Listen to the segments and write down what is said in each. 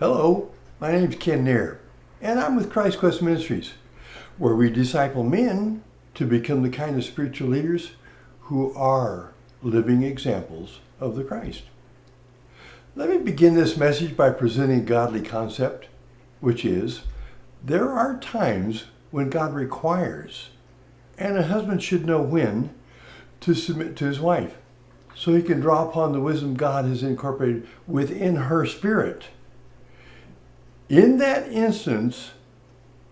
Hello, my name is Ken Nair, and I'm with Christ Quest Ministries, where we disciple men to become the kind of spiritual leaders who are living examples of the Christ. Let me begin this message by presenting a godly concept, which is, there are times when God requires, and a husband should know when, to submit to his wife, so he can draw upon the wisdom God has incorporated within her spirit. In that instance,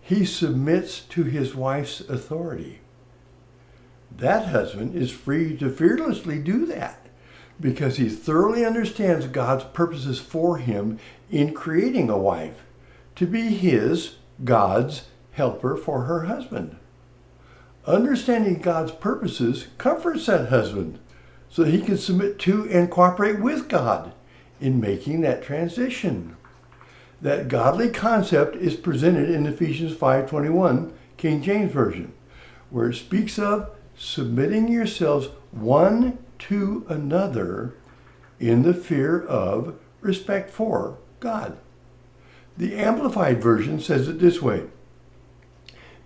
he submits to his wife's authority. That husband is free to fearlessly do that because he thoroughly understands God's purposes for him in creating a wife to be God's helper for her husband. Understanding God's purposes comforts that husband so he can submit to and cooperate with God in making that transition. That godly concept is presented in Ephesians 5:21, King James Version, where it speaks of submitting yourselves one to another in the fear of respect for God. The Amplified Version says it this way: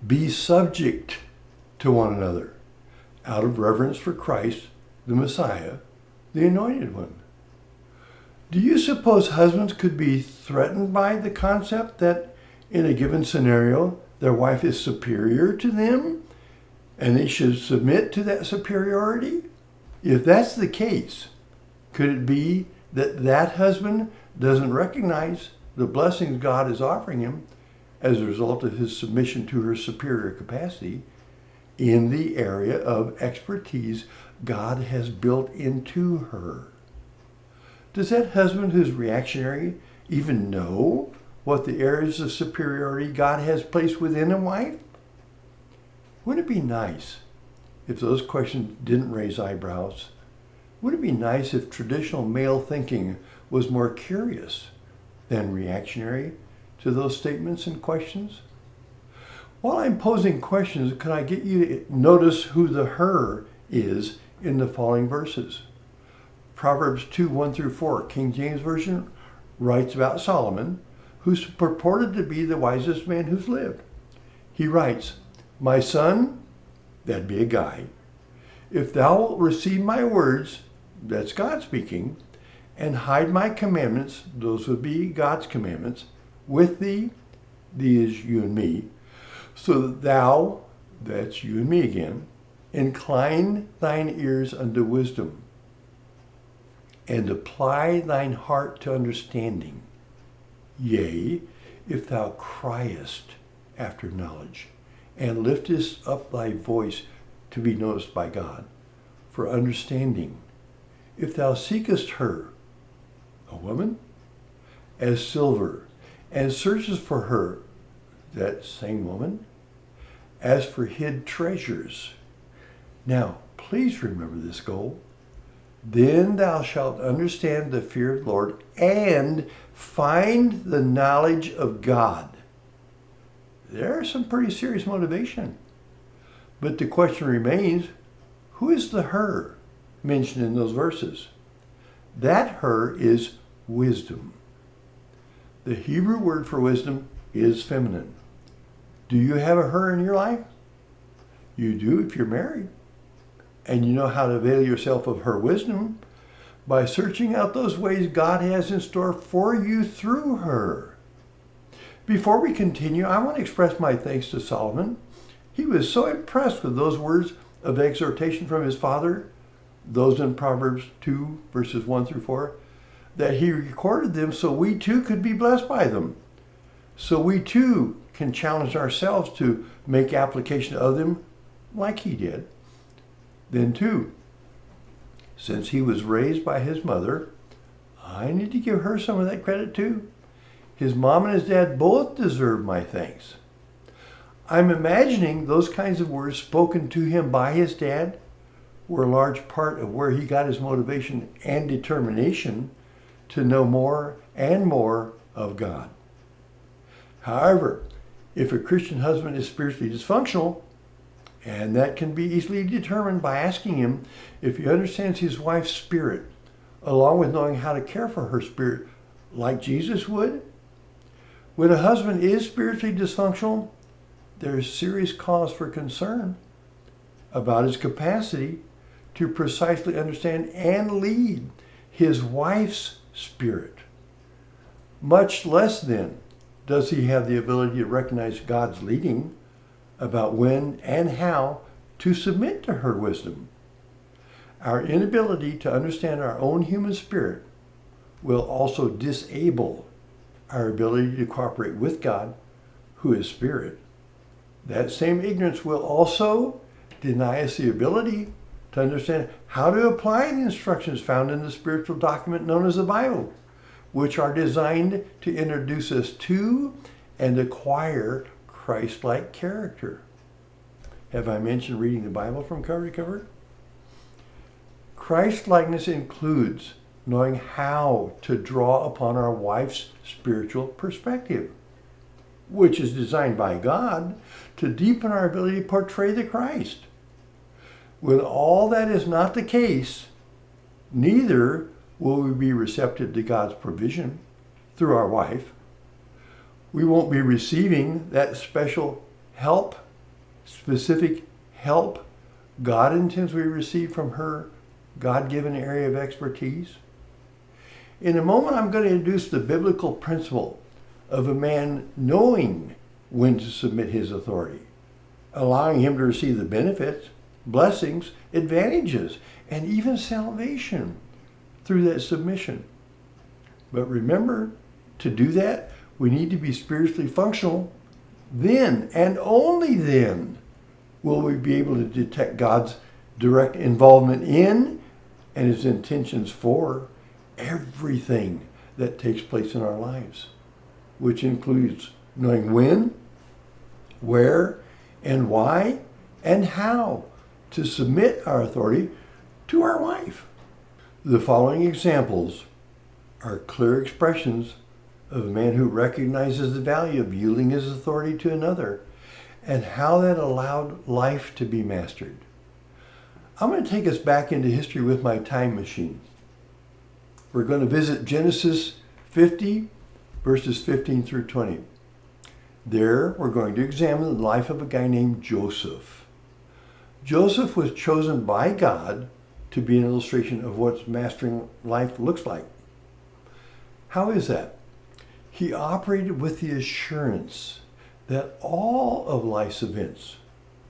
be subject to one another out of reverence for Christ, the Messiah, the Anointed One. Do you suppose husbands could be threatened by the concept that in a given scenario, their wife is superior to them and they should submit to that superiority? If that's the case, could it be that that husband doesn't recognize the blessings God is offering him as a result of his submission to her superior capacity in the area of expertise God has built into her? Does that husband who's reactionary even know what the areas of superiority God has placed within a wife? Wouldn't it be nice if those questions didn't raise eyebrows? Wouldn't it be nice if traditional male thinking was more curious than reactionary to those statements and questions? While I'm posing questions, can I get you to notice who the her is in the following verses? Proverbs 2:1-4, King James Version, writes about Solomon, who's purported to be the wisest man who's lived. He writes, my son, that'd be a guy, if thou wilt receive my words, that's God speaking, and hide my commandments, those would be God's commandments, with thee, thee is you and me, so that thou, that's you and me again, incline thine ears unto wisdom, and apply thine heart to understanding. Yea, if thou criest after knowledge, and liftest up thy voice to be noticed by God, for understanding. If thou seekest her, a woman, as silver, and searchest for her, that same woman, as for hid treasures. Now, please remember this goal. Then thou shalt understand the fear of the Lord and find the knowledge of God. There's some pretty serious motivation. But the question remains, who is the her mentioned in those verses? That her is wisdom. The Hebrew word for wisdom is feminine. Do you have a her in your life? You do if you're married. And you know how to avail yourself of her wisdom by searching out those ways God has in store for you through her. Before we continue, I want to express my thanks to Solomon. He was so impressed with those words of exhortation from his father, those in Proverbs 2, verses 1-4, that he recorded them so we too could be blessed by them. So we too can challenge ourselves to make application of them like he did. Then too, since he was raised by his mother, I need to give her some of that credit too. His mom and his dad both deserve my thanks. I'm imagining those kinds of words spoken to him by his dad were a large part of where he got his motivation and determination to know more and more of God. However, if a Christian husband is spiritually dysfunctional, and that can be easily determined by asking him if he understands his wife's spirit, along with knowing how to care for her spirit like Jesus would, When a husband is spiritually dysfunctional, there is serious cause for concern about his capacity to precisely understand and lead his wife's spirit. Much less then does he have the ability to recognize God's leading about when and how to submit to her wisdom. Our inability to understand our own human spirit will also disable our ability to cooperate with God, who is spirit. That same ignorance will also deny us the ability to understand how to apply the instructions found in the spiritual document known as the Bible, which are designed to introduce us to and acquire Christ-like character. Have I mentioned reading the Bible from cover to cover? Christ-likeness includes knowing how to draw upon our wife's spiritual perspective, which is designed by God to deepen our ability to portray the Christ. When all that is not the case, neither will we be receptive to God's provision through our wife. We won't be receiving that special help, specific help God intends we receive from her God-given area of expertise. In a moment, I'm going to introduce the biblical principle of a man knowing when to submit his authority, allowing him to receive the benefits, blessings, advantages, and even salvation through that submission. But remember, to do that, we need to be spiritually functional. Then, and only then, will we be able to detect God's direct involvement in and his intentions for everything that takes place in our lives, which includes knowing when, where, and why, and how to submit our authority to our wife. The following examples are clear expressions of a man who recognizes the value of yielding his authority to another and how that allowed life to be mastered. I'm going to take us back into history with my time machine. We're going to visit Genesis 50, verses 15 through 20. There, we're going to examine the life of a guy named Joseph. Joseph was chosen by God to be an illustration of what mastering life looks like. How is that? He operated with the assurance that all of life's events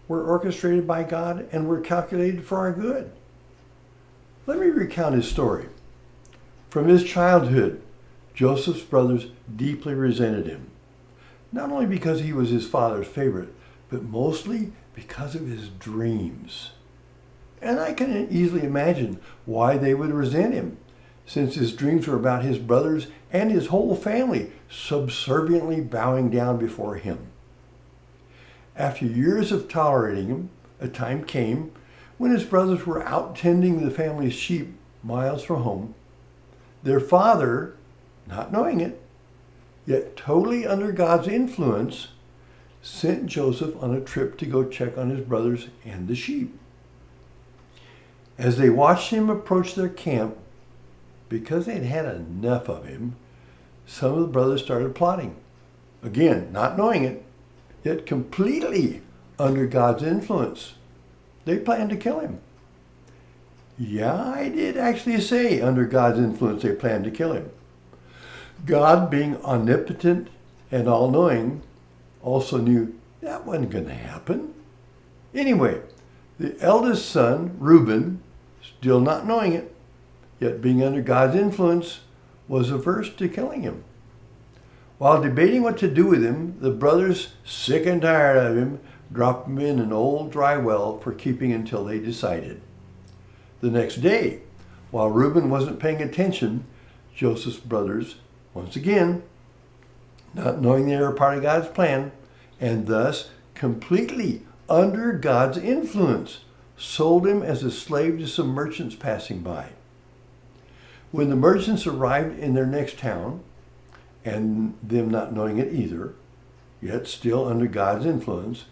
were orchestrated by God and were calculated for our good. Let me recount his story. From his childhood, Joseph's brothers deeply resented him, not only because he was his father's favorite, but mostly because of his dreams. And I can easily imagine why they would resent him, since his dreams were about his brothers and his whole family subserviently bowing down before him. After years of tolerating him, a time came when his brothers were out tending the family's sheep miles from home. Their father, not knowing it, yet totally under God's influence, sent Joseph on a trip to go check on his brothers and the sheep. As they watched him approach their camp, because they'd had enough of him, some of the brothers started plotting. Again, not knowing it, yet completely under God's influence. They planned to kill him. Yeah, I did actually say under God's influence they planned to kill him. God, being omnipotent and all-knowing, also knew that wasn't going to happen. Anyway, the eldest son, Reuben, still not knowing it, yet being under God's influence, was averse to killing him. While debating what to do with him, the brothers, sick and tired of him, dropped him in an old dry well for keeping until they decided. The next day, while Reuben wasn't paying attention, Joseph's brothers, once again, not knowing they were part of God's plan, and thus completely under God's influence, sold him as a slave to some merchants passing by. When the merchants arrived in their next town, and them not knowing it either, yet still under God's influence,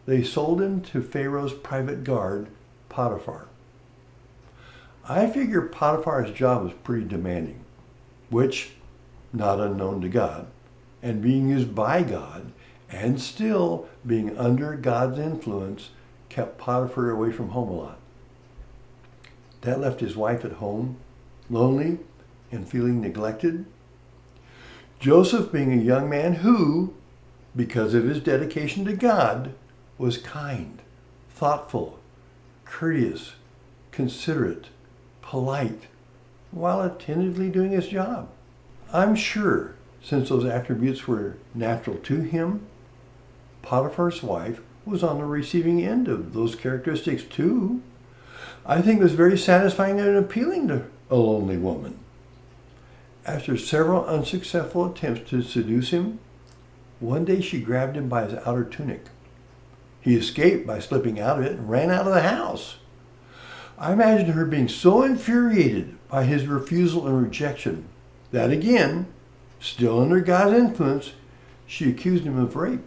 they sold him to Pharaoh's private guard, Potiphar. I figure Potiphar's job was pretty demanding, which, not unknown to God, and being used by God, and still being under God's influence, kept Potiphar away from home a lot. That left his wife at home, lonely and feeling neglected. Joseph, being a young man who, because of his dedication to God, was kind, thoughtful, courteous, considerate, polite, while attentively doing his job. I'm sure, since those attributes were natural to him, Potiphar's wife was on the receiving end of those characteristics too. I think it was very satisfying and appealing to a lonely woman. After several unsuccessful attempts to seduce him, one day she grabbed him by his outer tunic. He escaped by slipping out of it and ran out of the house. I imagine her being so infuriated by his refusal and rejection that again, still under God's influence, she accused him of rape.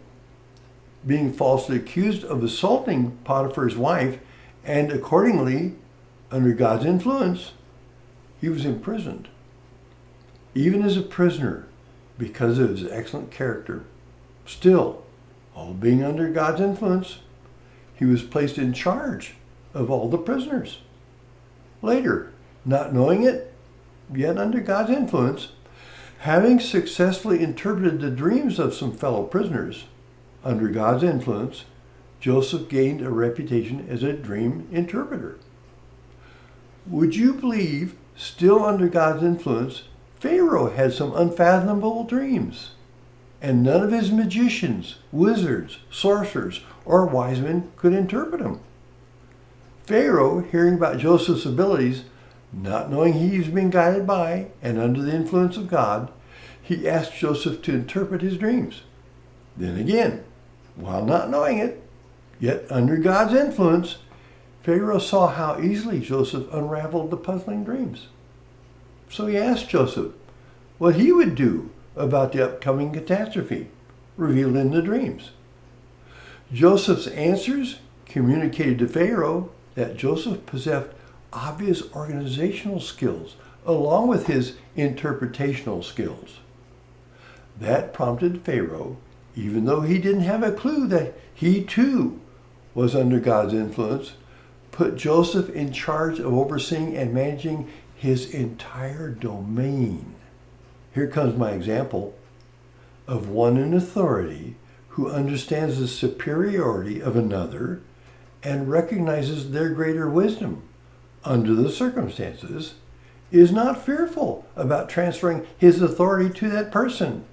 Being falsely accused of assaulting Potiphar's wife, and accordingly, under God's influence, he was imprisoned. Even as a prisoner, because of his excellent character, still, all being under God's influence, he was placed in charge of all the prisoners. Later, not knowing it, yet under God's influence, having successfully interpreted the dreams of some fellow prisoners, under God's influence, Joseph gained a reputation as a dream interpreter. Would you believe, still under God's influence, Pharaoh had some unfathomable dreams, and none of his magicians, wizards, sorcerers, or wise men could interpret them? Pharaoh, hearing about Joseph's abilities, not knowing he was being guided by and under the influence of God, he asked Joseph to interpret his dreams. Then again, while not knowing it, yet under God's influence, Pharaoh saw how easily Joseph unraveled the puzzling dreams. So he asked Joseph what he would do about the upcoming catastrophe revealed in the dreams. Joseph's answers communicated to Pharaoh that Joseph possessed obvious organizational skills along with his interpretational skills. That prompted Pharaoh, even though he didn't have a clue that he too was under God's influence, put Joseph in charge of overseeing and managing his entire domain. Here comes my example of one in authority who understands the superiority of another and recognizes their greater wisdom under the circumstances, is not fearful about transferring his authority to that person.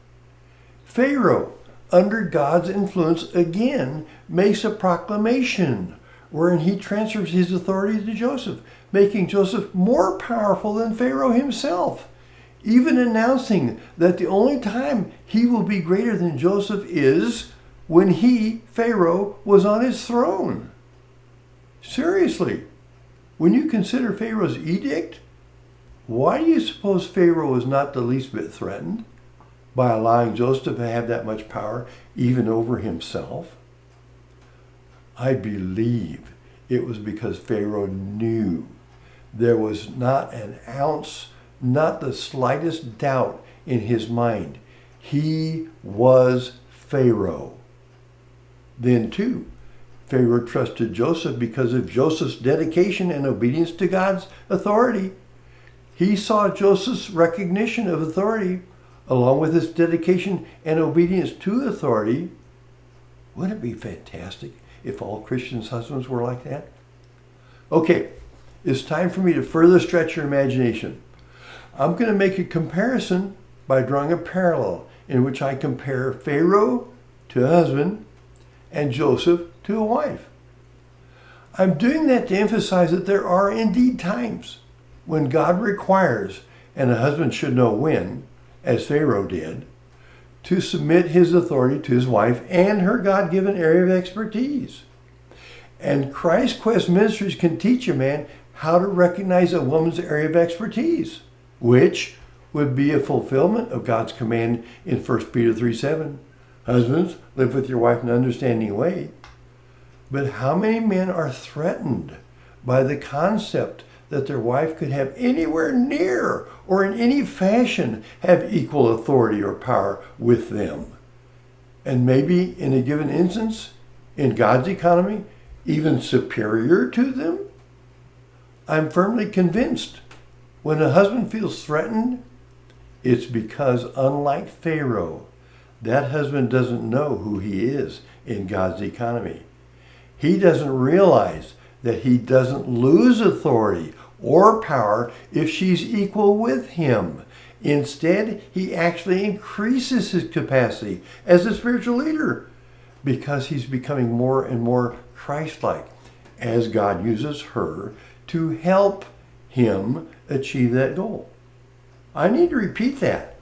Pharaoh, under God's influence, again makes a proclamation wherein he transfers his authority to Joseph, making Joseph more powerful than Pharaoh himself, even announcing that the only time he will be greater than Joseph is when he, Pharaoh, was on his throne. Seriously, when you consider Pharaoh's edict, why do you suppose Pharaoh was not the least bit threatened by allowing Joseph to have that much power even over himself? I believe it was because Pharaoh knew there was not an ounce, not the slightest doubt in his mind. He was Pharaoh. Then too, Pharaoh trusted Joseph because of Joseph's dedication and obedience to God's authority. He saw Joseph's recognition of authority along with his dedication and obedience to authority. Wouldn't it be fantastic if all Christians' husbands were like that? Okay, it's time for me to further stretch your imagination. I'm going to make a comparison by drawing a parallel in which I compare Pharaoh to a husband and Joseph to a wife. I'm doing that to emphasize that there are indeed times when God requires, and a husband should know when, as Pharaoh did, to submit his authority to his wife and her God-given area of expertise. And Christ Quest Ministries can teach a man how to recognize a woman's area of expertise, which would be a fulfillment of God's command in 1 Peter 3:7. Husbands, live with your wife in an understanding way. But how many men are threatened by the concept that their wife could have anywhere near or in any fashion have equal authority or power with them. And maybe in a given instance, in God's economy, even superior to them? I'm firmly convinced when a husband feels threatened, it's because, unlike Pharaoh, that husband doesn't know who he is in God's economy. He doesn't realize that he doesn't lose authority or power if she's equal with him. Instead, he actually increases his capacity as a spiritual leader because he's becoming more and more Christ-like as God uses her to help him achieve that goal. I need to repeat that.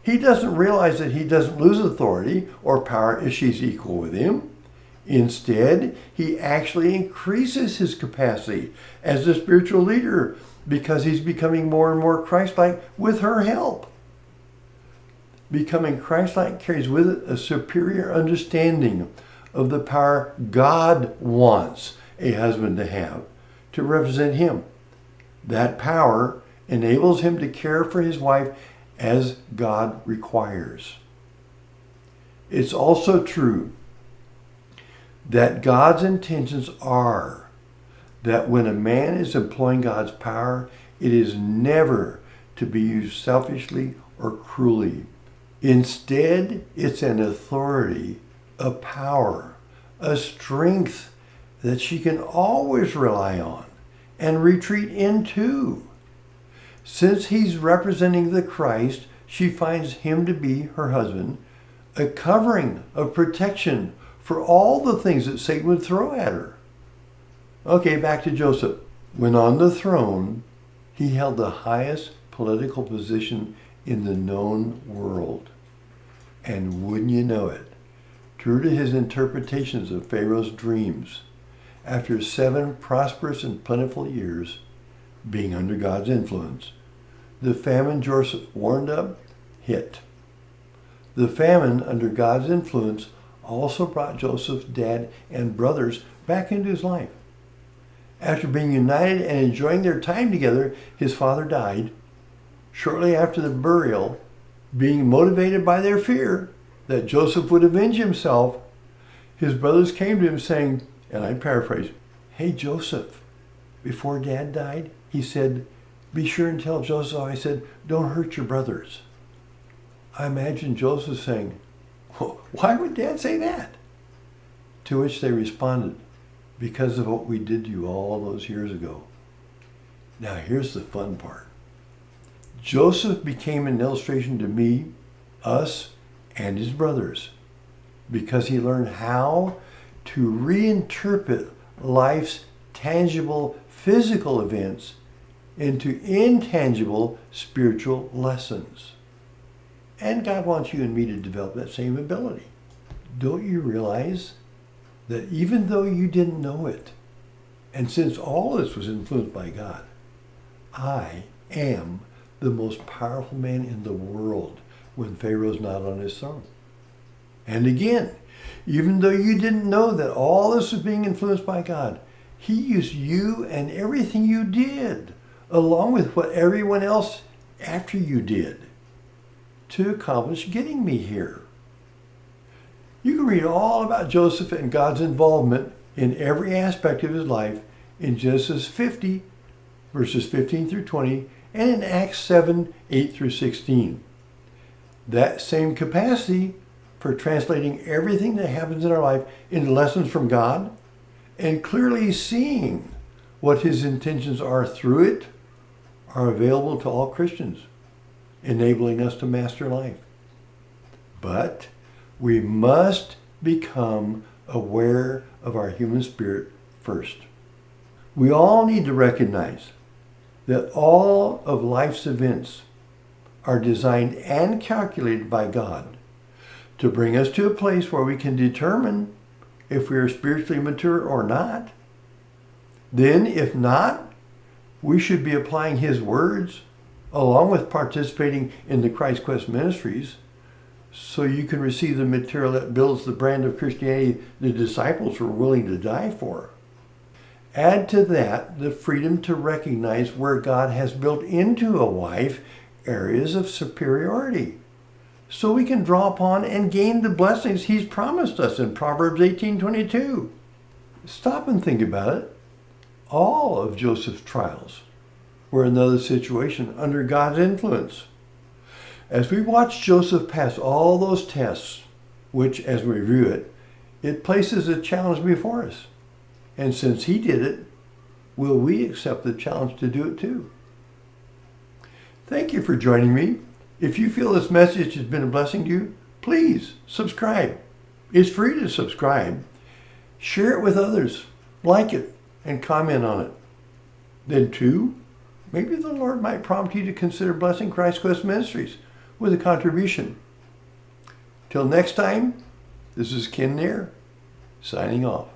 He doesn't realize that he doesn't lose authority or power if she's equal with him. Instead, he actually increases his capacity as a spiritual leader because he's becoming more and more Christ-like with her help. Becoming Christ-like carries with it a superior understanding of the power God wants a husband to have to represent him. That power enables him to care for his wife as God requires. It's also true that God's intentions are that when a man is employing God's power, it is never to be used selfishly or cruelly. Instead, it's an authority, a power, a strength that she can always rely on and retreat into. Since he's representing the Christ, she finds him to be her husband, a covering of protection for all the things that Satan would throw at her. Okay, back to Joseph. When on the throne, he held the highest political position in the known world. And wouldn't you know it, true to his interpretations of Pharaoh's dreams, after 7 prosperous and plentiful years, being under God's influence, the famine Joseph warned of hit. The famine under God's influence also brought Joseph's dad and brothers back into his life. After being united and enjoying their time together, his father died. Shortly after the burial, being motivated by their fear that Joseph would avenge himself, his brothers came to him saying, and I paraphrase, "Hey Joseph, before Dad died, he said, be sure and tell Joseph I said, don't hurt your brothers." I imagine Joseph saying, "Why would Dad say that?" To which they responded, "Because of what we did to you all those years ago." Now here's the fun part. Joseph became an illustration to me, us, and his brothers because he learned how to reinterpret life's tangible physical events into intangible spiritual lessons. And God wants you and me to develop that same ability. Don't you realize that even though you didn't know it, and since all this was influenced by God, I am the most powerful man in the world when Pharaoh's not on his throne. And again, even though you didn't know that all this was being influenced by God, he used you and everything you did, along with what everyone else after you did, to accomplish getting me here. You can read all about Joseph and God's involvement in every aspect of his life in Genesis 50, verses 15 through 20, and in Acts 7, 8 through 16. That same capacity for translating everything that happens in our life into lessons from God and clearly seeing what his intentions are through it are available to all Christians, enabling us to master life. But we must become aware of our human spirit first. We all need to recognize that all of life's events are designed and calculated by God to bring us to a place where we can determine if we are spiritually mature or not. Then, if not, we should be applying his words along with participating in the Christ Quest ministries so you can receive the material that builds the brand of Christianity the disciples were willing to die for. Add to that the freedom to recognize where God has built into a wife areas of superiority, so we can draw upon and gain the blessings he's promised us in Proverbs 18:22. Stop and think about it. All of Joseph's trials were another situation under God's influence. As we watch Joseph pass all those tests, which, as we review it, it places a challenge before us. And since he did it, will we accept the challenge to do it too? Thank you for joining me. If you feel this message has been a blessing to you, please subscribe. It's free to subscribe. Share it with others, like it, and comment on it. Then too, maybe the Lord might prompt you to consider blessing Christ Quest Ministries with a contribution. Till next time, this is Ken Nair, signing off.